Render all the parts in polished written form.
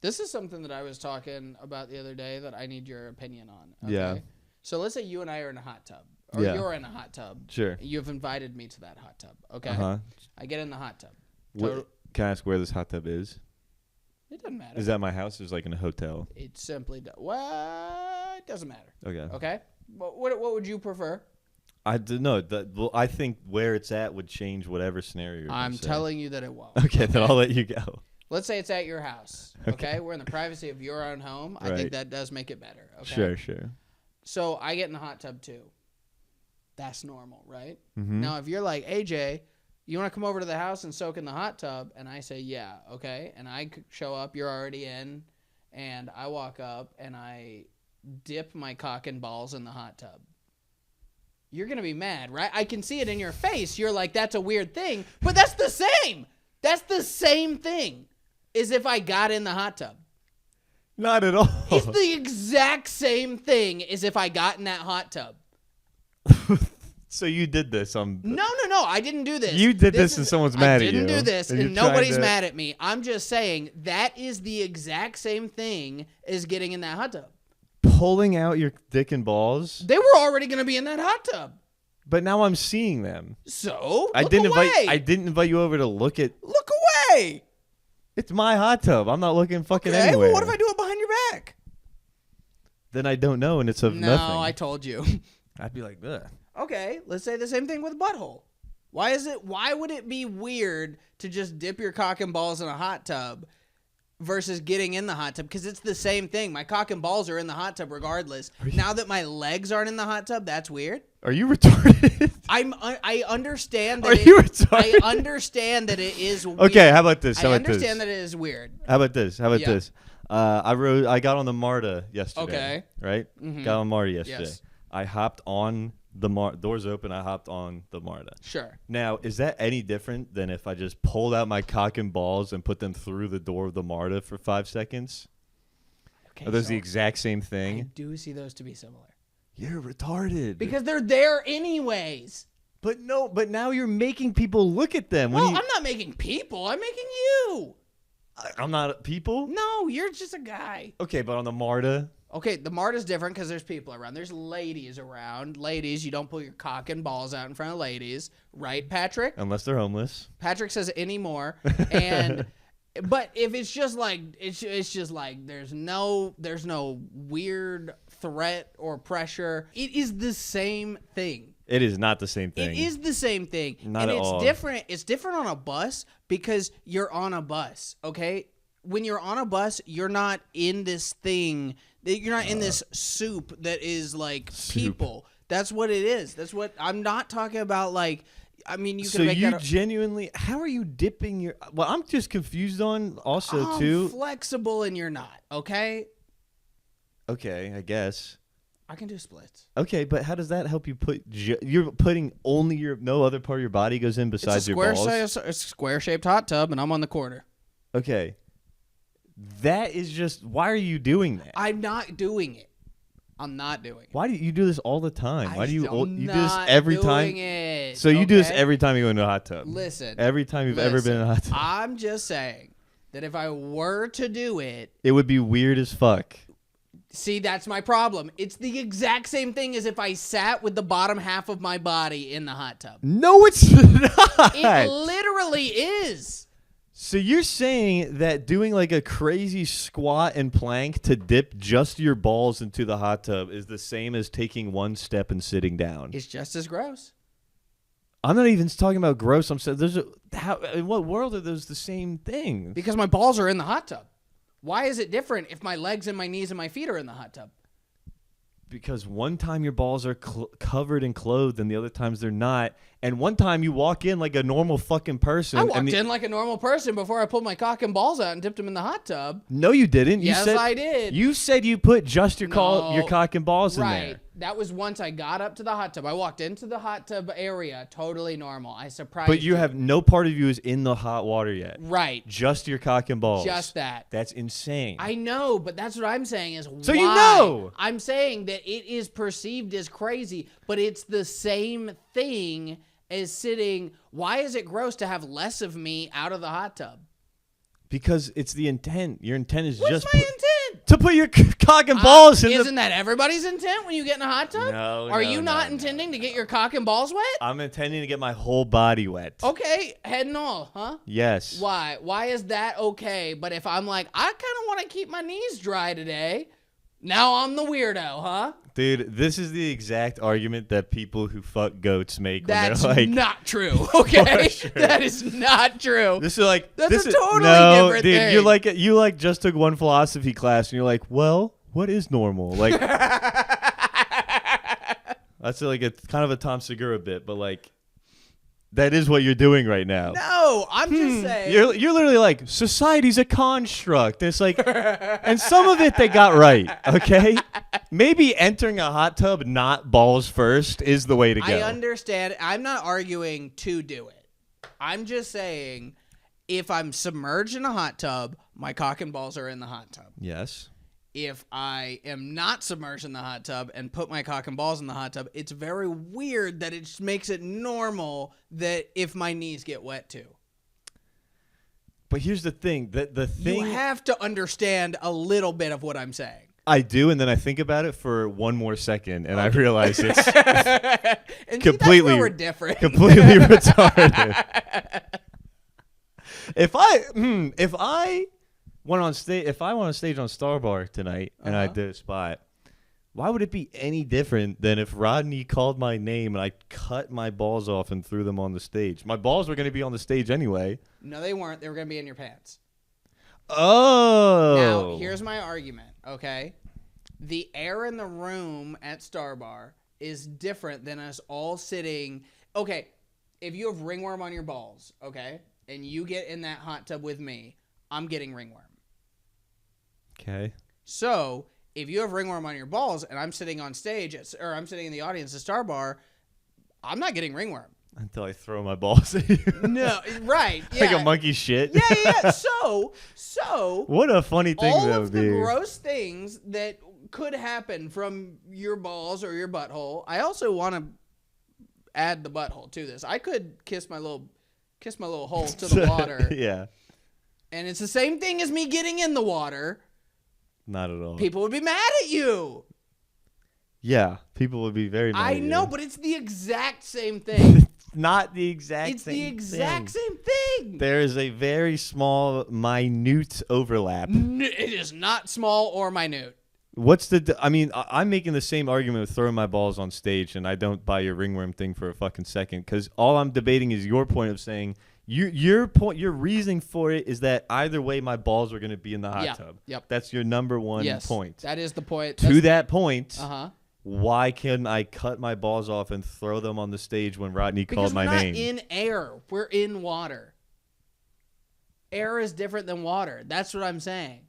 This is something that I was talking about the other day that I need your opinion on. Okay? Yeah. So let's say you and I are in a hot tub. Or you're in a hot tub. Sure. You've invited me to that hot tub. Okay? Uh-huh. I get in the hot tub. Can I ask where this hot tub is? It doesn't matter. Is that my house or is it like in a hotel? It simply does. Well, it doesn't matter. Okay. Okay? What would you prefer? I don't know. Well, I think where it's at would change whatever scenario you're I'm gonna say. telling you that it won't. Okay, then I'll let you go. Let's say it's at your house. Okay? We're in the privacy of your own home. I think that does make it better. Okay? Sure. So I get in the hot tub too. That's normal, right? Mm-hmm. Now, if you're like, AJ, you want to come over to the house and soak in the hot tub? And I say, yeah, okay. And I show up, you're already in, and I walk up and I dip my cock and balls in the hot tub. You're going to be mad, right? I can see it in your face. You're like, that's a weird thing. But that's the same. That's the same thing as if I got in the hot tub. Not at all. It's the exact same thing as if I got in that hot tub. So you did this on... No. I didn't do this. You did this and someone's mad at you. I didn't do this, and you're nobody's mad at me. I'm just saying that is the exact same thing as getting in that hot tub. Pulling out your dick and balls? They were already going to be in that hot tub. But now I'm seeing them. So, I didn't invite you over to look at... Look away! It's my hot tub. I'm not looking fucking Okay, anywhere. well, what if I do it behind your back? Then I don't know, and it's of nothing. No, I told you. I'd be like, ugh. Okay, let's say the same thing with a butthole. Why would it be weird to just dip your cock and balls in a hot tub versus getting in the hot tub? Because it's the same thing. My cock and balls are in the hot tub regardless. Now that my legs aren't in the hot tub, that's weird. Are you retarded? I understand that. Are you retarded? I understand that it is weird. Okay, how about this? I understand that it is weird. How about this? I got on the MARTA yesterday. Okay. Right? Mm-hmm. Got on MARTA yesterday. Yes. I hopped on the doors open. I hopped on the MARTA. Sure. Now, is that any different than if I just pulled out my cock and balls and put them through the door of the MARTA for 5 seconds? Okay, Are those the exact same thing? I do see those to be similar. You're retarded. Because they're there anyways. But now you're making people look at them. Well, I'm not making people. I'm making you. I'm not people? No, you're just a guy. Okay, but on the MARTA... Okay, the MARTA's different because there's people around. There's ladies around. Ladies, you don't pull your cock and balls out in front of ladies. Right, Patrick? Unless they're homeless. Patrick says anymore. And... But if it's just like it's just like there's no weird threat or pressure. It is the same thing. It is not the same thing. It is the same thing. Not at all. Different. It's different on a bus because you're on a bus, okay? When you're on a bus, you're not in this thing. You're not in this soup that is like people. That's what it is. That's what I'm not talking about like I mean, you can make that. So you genuinely, how are you dipping your? Well, I'm just confused on also I'm too. Flexible and you're not, okay? Okay, I guess. I can do splits. Okay, but how does that help you put? You're putting only no other part of your body goes in besides your balls. It's a square-shaped hot tub, and I'm on the corner. Okay, that is just. Why are you doing that? I'm not doing it. I'm not doing it. Why do you do this all the time? Why do you do this every time? It, so you do this every time you go into a hot tub. Listen. Every time you've ever been in a hot tub. I'm just saying that if I were to do it, it would be weird as fuck. See, that's my problem. It's the exact same thing as if I sat with the bottom half of my body in the hot tub. No, it's not. It literally is. So you're saying that doing like a crazy squat and plank to dip just your balls into the hot tub is the same as taking one step and sitting down? It's just as gross. I'm not even talking about gross. I'm saying in what world are those the same thing? Because my balls are in the hot tub. Why is it different if my legs and my knees and my feet are in the hot tub? Because one time your balls are covered and clothed and the other times they're not. And one time you walk in like a normal fucking person. I walked in like a normal person before I pulled my cock and balls out and dipped them in the hot tub. No, you didn't. Yes, I did. You said you put just your cock and balls in there. Right. That was once I got up to the hot tub. I walked into the hot tub area, totally normal. I surprised you. But you have no part of you is in the hot water yet. Right. Just your cock and balls. Just that. That's insane. I know, but that's what I'm saying is why. So you know. I'm saying that it is perceived as crazy, but it's the same thing as sitting. Why is it gross to have less of me out of the hot tub? Because it's the intent. Your intent is What's just my intent? to put your cock and balls in. Isn't that everybody's intent when you get in a hot tub? No. Are you not intending to get your cock and balls wet? I'm intending to get my whole body wet. Okay, head and all, huh? Yes. Why? Why is that okay? But if I'm like, I kind of want to keep my knees dry today, now I'm the weirdo, huh? Dude, this is the exact argument that people who fuck goats make That's when they're like, not true, okay? Sure. That is not true. This is like That's a totally no, different dude, thing. you just took one philosophy class and you're like, well, what is normal? Like that's like a kind of a Tom Segura bit, but like that is what you're doing right now. No, I'm just saying. You're literally like, society's a construct. It's like, and some of it they got right, okay? Maybe entering a hot tub not balls first is the way to go. I understand. I'm not arguing to do it. I'm just saying if I'm submerged in a hot tub, my cock and balls are in the hot tub. Yes. If I am not submerged in the hot tub and put my cock and balls in the hot tub, it's very weird that it just makes it normal that if my knees get wet too. But here's the thing. The thing You have to understand a little bit of what I'm saying. I do, and then I think about it for one more second, and I realize it's And completely, see, that's where we're different. completely retarded. If I went on stage on Star Bar tonight and I did a spot, why would it be any different than if Rodney called my name and I cut my balls off and threw them on the stage? My balls were going to be on the stage anyway. No, they weren't. They were going to be in your pants. Oh. Now, here's my argument, okay? The air in the room at Star Bar is different than us all sitting. Okay, if you have ringworm on your balls, okay, and you get in that hot tub with me, I'm getting ringworm. Okay. So, if you have ringworm on your balls and I'm sitting on stage, or I'm sitting in the audience at Star Bar, I'm not getting ringworm. Until I throw my balls at you. No, right. Yeah. Like a monkey shit. Yeah. So what a funny thing all that of would the be. gross things that could happen from your balls or your butthole. I also want to add the butthole to this. I could kiss my little hole to the water. Yeah. And it's the same thing as me getting in the water. Not at all. People would be mad at you. Yeah, people would be very mad I at know, you. but it's the exact same thing. Not the exact It's same the exact thing. same thing. There is a very small, minute overlap. It is not small or minute. What's the... I mean, I'm making the same argument with throwing my balls on stage, and I don't buy your ringworm thing for a fucking second, because all I'm debating is your point of saying... Your reasoning for it is that either way, my balls are going to be in the hot tub. Yep. That's your number one Yes, point. that is the point. To that point... Uh-huh. Why couldn't I cut my balls off and throw them on the stage when Rodney called my name? Because we're not in air. We're in water. Air is different than water. That's what I'm saying.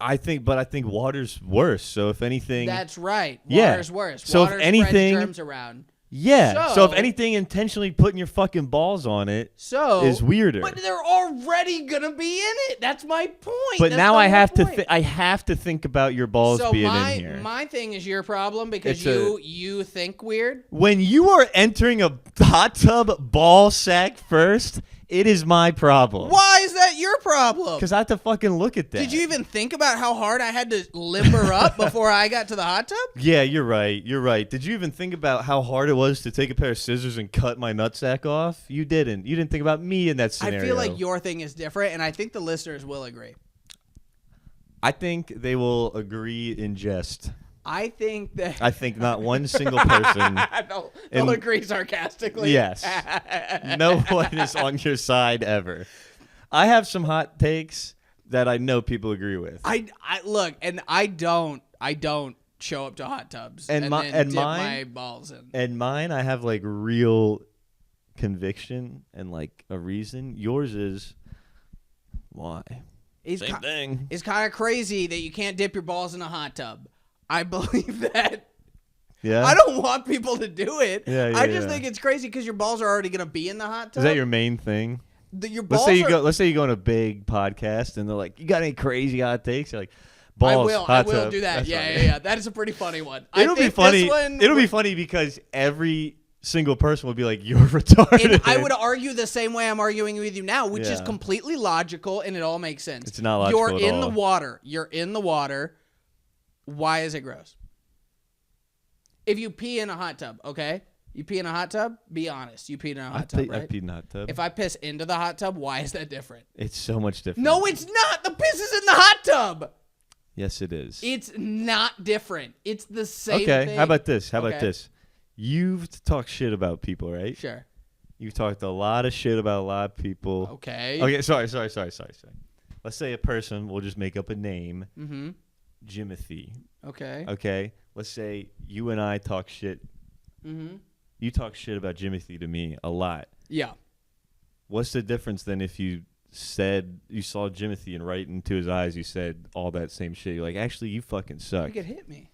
I think water's worse. So if anything... That's right. Yeah. Water's worse. So if Water anything- spreads germs around. Yeah. So if anything, intentionally putting your fucking balls on it is weirder. But they're already going to be in it. That's my point. But That's now the I have whole to point. I have to think about your balls So being in here. my thing is your problem because It's you think weird. When you are entering a hot tub ball sack first, it is my problem. Why is that your problem? Because I have to fucking look at that. Did you even think about how hard I had to limber up before I got to the hot tub? Yeah, you're right. You're right. Did you even think about how hard it was to take a pair of scissors and cut my nutsack off? You didn't. You didn't think about me in that scenario. I feel like your thing is different, and I think the listeners will agree. I think they will agree in jest. I think that... I think not one single person. They'll agree sarcastically. Yes. No one is on your side ever. I have some hot takes that I know people agree with. I look, and I don't show up to hot tubs and then dip my balls in. And mine, I have like real conviction and like a reason. Yours is why? Same thing. It's kind of crazy that you can't dip your balls in a hot tub. I believe that. Yeah. I don't want people to do it. Yeah, I just think it's crazy because your balls are already going to be in the hot tub. Is that your main thing? Your balls Let's say you go on a big podcast and they're like, "You got any crazy hot takes?" You're like, "Balls, I hot will tub." do that. That's Yeah. That is a pretty funny one. It'll be funny. It'll be funny because every single person would be like, you're retarded. And I would argue the same way I'm arguing with you now, which is completely logical, and it all makes sense. It's not logical You're at in all. the water. You're in the water. Why is it gross? If you pee in a hot tub, okay? You pee in a hot tub? Be honest. You peed in a hot tub, right? I peed in a hot tub. If I piss into the hot tub, why is that different? It's so much different. No, it's not. The piss is in the hot tub. Yes, it is. It's not different. It's the same thing. thing. How about this? How about this? You've talked shit about people, right? Sure. You've talked a lot of shit about a lot of people. Okay. Okay, sorry. Let's say a person, we'll just make up a name. Mm-hmm. Jimothy. Okay. Okay. Let's say you and I talk shit. Mm-hmm. You talk shit about Jimothy to me a lot. Yeah. What's the difference then if you said you saw Jimothy and right into his eyes you said all that same shit? You're like, actually, you fucking suck. You could hit me.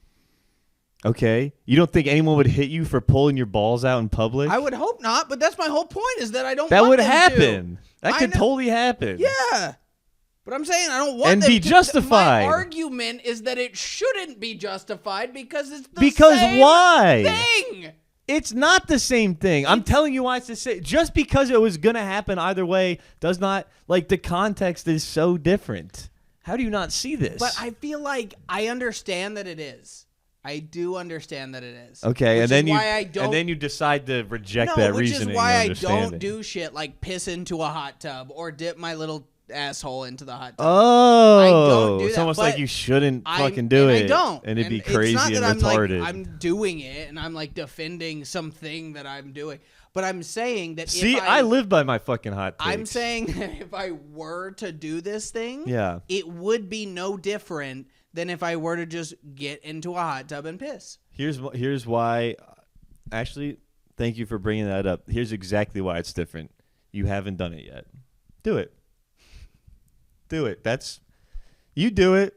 Okay. You don't think anyone would hit you for pulling your balls out in public? I would hope not, but that's my whole point is that I don't that want would them happen. to. That could totally happen. Yeah. But I'm saying I don't want and them be to. justified. My argument is that it shouldn't be justified because it's the same why? thing. It's not the same thing. I'm telling you why it's the same. Just because it was going to happen either way does not, like, the context is so different. How do you not see this? But I feel like I understand that it is. I do understand that it is. Okay, and then you decide to reject that reasoning. Which is why I don't do shit like piss into a hot tub or dip my little asshole into the hot tub. Oh, I don't do that. It's almost like you shouldn't fucking do it. I don't. And it'd be crazy it's not that retarded. I'm doing it and I'm like defending something that I'm doing. But I'm saying that I live by my fucking hot takes. I'm saying that if I were to do this thing, yeah, it would be no different than if I were to just get into a hot tub and piss. Here's why. Actually, thank you for bringing that up. Here's exactly why it's different. You haven't done it yet. Do it. Do it. You do it,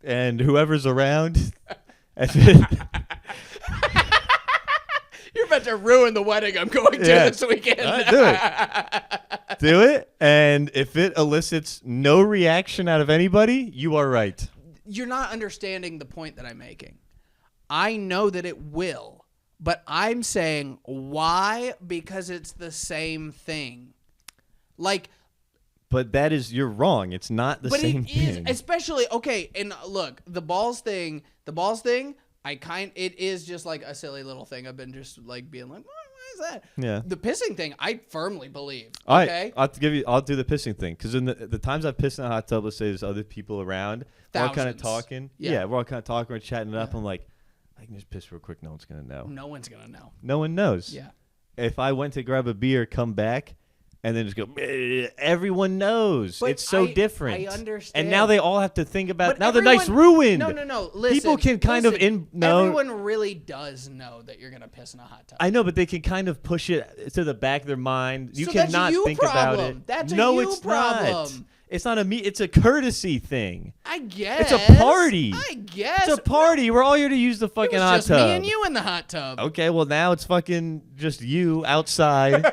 and whoever's around. You're about to ruin the wedding I'm going to this weekend. Do it. Do it, and if it elicits no reaction out of anybody, you are right. You're not understanding the point that I'm making. I know that it will, but I'm saying why? Because it's the same thing. Like, but you're wrong. It's not the same thing. But it is, especially, okay, and look, the balls thing, it is just like a silly little thing. I've been just like being like, why is that? Yeah. The pissing thing, I firmly believe. Okay. I'll do the pissing thing. Because in the times I've pissed in a hot tub, let's say there's other people around. We're all kind of talking. Yeah, we're all kind of talking. We're chatting it up. I'm like, I can just piss real quick. No one's going to know. No one's going to know. No one knows. Yeah. If I went to grab a beer, come back, and then just go, everyone knows. But it's so different. I understand. And now they all have to think about, now the everyone, night's ruined. No. Listen. People can kind of everyone really does know that you're going to piss in a hot tub. I know, but they can kind of push it to the back of their mind. You so cannot think about it. That's a no, you it's problem. Not. It's not it's a courtesy thing. I guess. It's a party. I guess. It's a party. We're all here to use the fucking hot just tub. Me and you in the hot tub. Okay, well now it's fucking just you outside.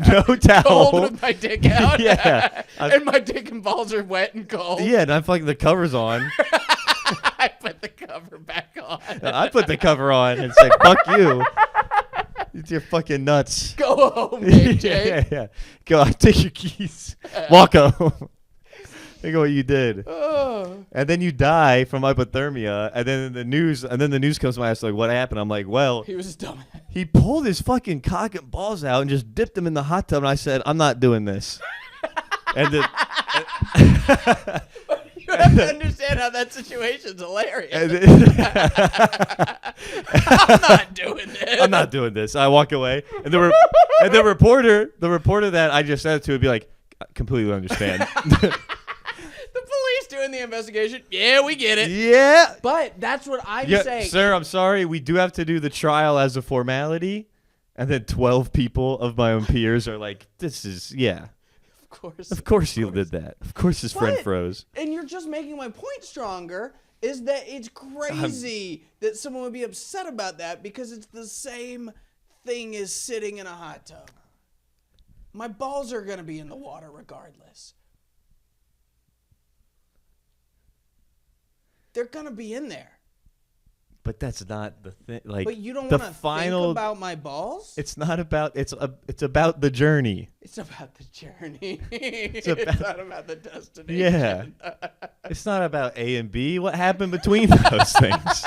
No towel. Cold with my dick out. Yeah. And my dick and balls are wet and cold. Yeah, and I'm fucking the cover's on. I put the cover back on. I put the cover on and say, fuck you. It's your fucking nuts. Go home, AJ. Yeah. Go, take your keys. Walk home. Think of what you did. Oh. And then you die from hypothermia, and then the news comes to my ass like, what happened? I'm like, well, he was a dumbass. He pulled his fucking cock and balls out and just dipped them in the hot tub, and I said, I'm not doing this. And you have to understand how that situation's hilarious. I'm not doing this. I'm not doing this. I walk away, and the reporter that I just said it to would be like, I completely understand. The police doing the investigation. Yeah, we get it. Yeah. But that's what I'm saying. Sir, I'm sorry. We do have to do the trial as a formality. And then 12 people of my own peers are like, this is, yeah. Of course you did that. Of course his friend froze. And you're just making my point stronger, is that it's crazy that someone would be upset about that because it's the same thing as sitting in a hot tub. My balls are going to be in the water regardless. They're going to be in there. but that's not the thing. Like, But you don't the want to final. think about my balls? It's not about. It's about the journey. It's about the journey. It's It's not about the destination. Yeah. It's not about A and B. What happened between those things?